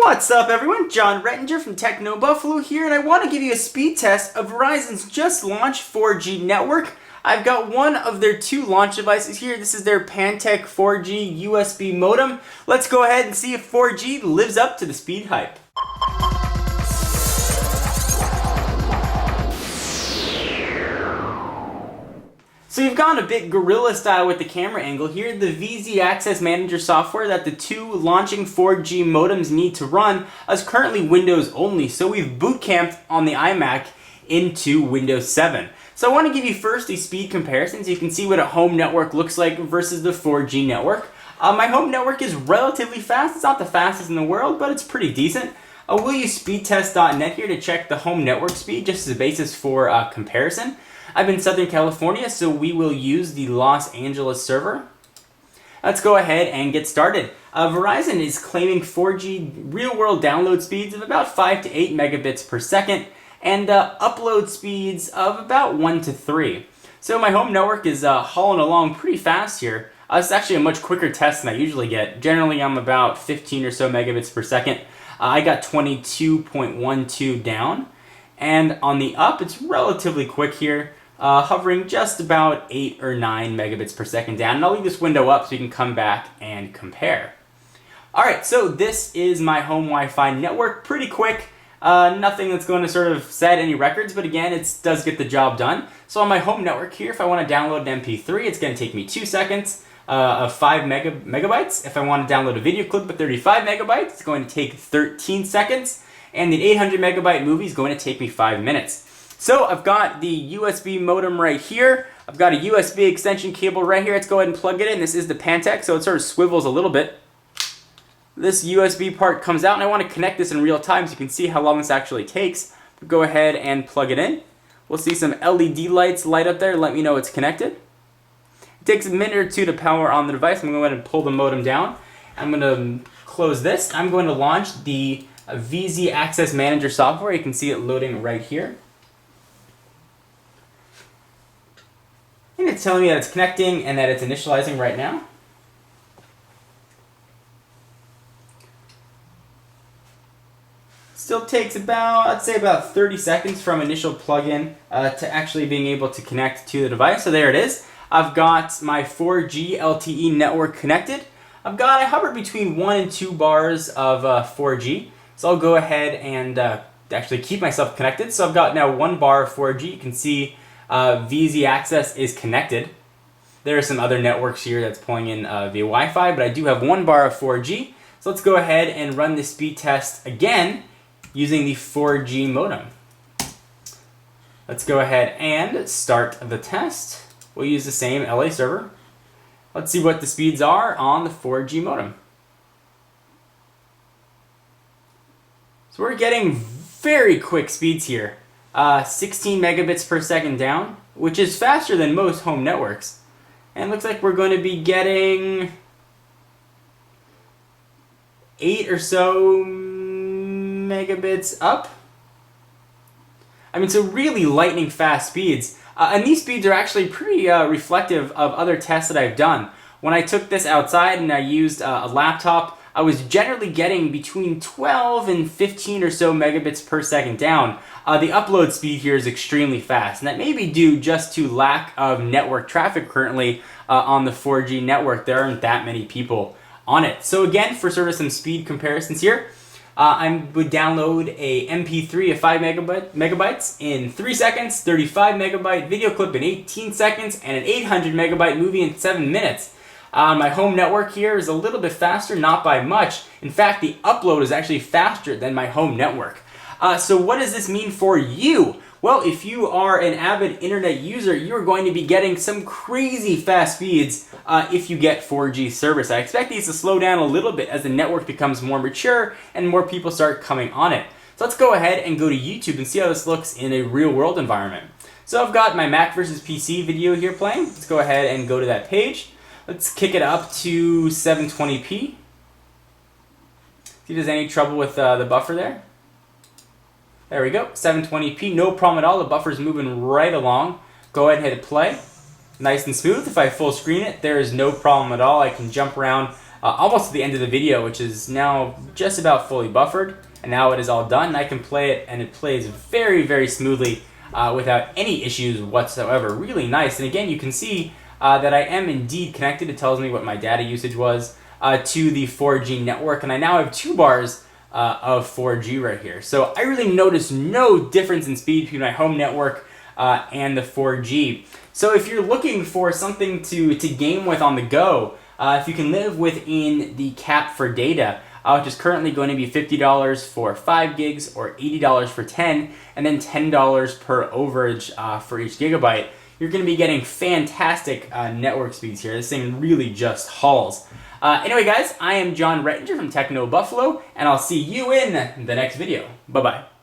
What's up everyone, John Rettinger from Techno Buffalo here, and I want to give you a speed test of Verizon's just launched 4G network. I've got one of their two launch devices here. This is their Pantech 4G USB modem. Let's go ahead and see if 4G lives up to the speed hype. So you've gone a bit guerrilla style with the camera angle here. The VZ Access Manager software that the two launching 4G modems need to run is currently Windows only. So we've boot camped on the iMac into Windows 7. So I want to give you first a speed comparison so you can see what a home network looks like versus the 4G network. My home network is relatively fast. It's not the fastest in the world, but it's pretty decent. We'll use speedtest.net here to check the home network speed just as a basis for comparison. I'm in Southern California, so we will use the Los Angeles server. Let's go ahead and get started. Verizon is claiming 4G real-world download speeds of about 5 to 8 megabits per second and upload speeds of about 1 to 3. So my home network is hauling along pretty fast here. It's actually a much quicker test than I usually get. Generally, I'm about 15 or so megabits per second. I got 22.12 down. And on the up, it's relatively quick here. Hovering just about 8 or 9 megabits per second down. And I'll leave this window up so you can come back and compare. Alright, so this is my home Wi-Fi network. Pretty quick. Nothing that's going to sort of set any records, but again, it does get the job done. So on my home network here, if I want to download an MP3, it's going to take me 2 seconds of 5 megabytes. If I want to download a video clip of 35 megabytes, it's going to take 13 seconds. And the 800 megabyte movie is going to take me 5 minutes. So I've got the USB modem right here. I've got a USB extension cable right here. Let's go ahead and plug it in. This is the Pantech, so it sort of swivels a little bit. This USB part comes out, and I want to connect this in real time so you can see how long this actually takes. Go ahead and plug it in. We'll see some LED lights light up there. Let me know it's connected. It takes a minute or two to power on the device. I'm going to go ahead and pull the modem down. I'm going to close this. I'm going to launch the VZ Access Manager software. You can see it loading right here. And it's telling me that it's connecting and that it's initializing right now. Still takes about, I'd say about 30 seconds from initial plug-in to actually being able to connect to the device. So there it is. I've got my 4G LTE network connected. I hover between 1 and 2 bars of 4G. So I'll go ahead and actually keep myself connected. So I've got now 1 bar of 4G. You can see VZ Access is connected. There are some other networks here that's pulling in via Wi-Fi, but I do have 1 bar of 4G. So let's go ahead and run the speed test again using the 4G modem. Let's go ahead and start the test. We'll use the same LA server. Let's see what the speeds are on the 4G modem. So we're getting very quick speeds here. 16 megabits per second down, which is faster than most home networks. And it looks like we're going to be getting 8 or so megabits up. I mean, so really lightning fast speeds. And these speeds are actually pretty reflective of other tests that I've done. When I took this outside and I used a laptop, I was generally getting between 12 and 15 or so megabits per second down. The upload speed here is extremely fast, and that may be due just to lack of network traffic currently on the 4G network. There aren't that many people on it. So again, for sort of some speed comparisons here, I would download a MP3 of 5 megabytes in 3 seconds, 35 megabyte video clip in 18 seconds, and an 800 megabyte movie in 7 minutes. My home network here is a little bit faster, not by much. In fact, the upload is actually faster than my home network. So what does this mean for you? Well, if you are an avid internet user, you're going to be getting some crazy fast speeds if you get 4G service. I expect these to slow down a little bit as the network becomes more mature and more people start coming on it. So let's go ahead and go to YouTube and see how this looks in a real-world environment. So I've got my Mac versus PC video here playing. Let's go ahead and go to that page. Let's kick it up to 720p. See if there's any trouble with the buffer there. There we go, 720p, no problem at all. The buffer's moving right along. Go ahead and hit play. Nice and smooth. If I full screen it, there is no problem at all. I can jump around almost to the end of the video, which is now just about fully buffered. And now it is all done. I can play it, and it plays very, very smoothly without any issues whatsoever. Really nice. And again, you can see that I am indeed connected. It tells me what my data usage was to the 4G network, and I now have 2 bars of 4G right here. So I really noticed no difference in speed between my home network and the 4G. So if you're looking for something to game with on the go, if you can live within the cap for data, which is currently going to be $50 for 5 gigs or $80 for 10, and then $10 per overage for each gigabyte, you're going to be getting fantastic network speeds here. This thing really just hauls. Anyway, guys, I am John Rettinger from Techno Buffalo, and I'll see you in the next video. Bye-bye.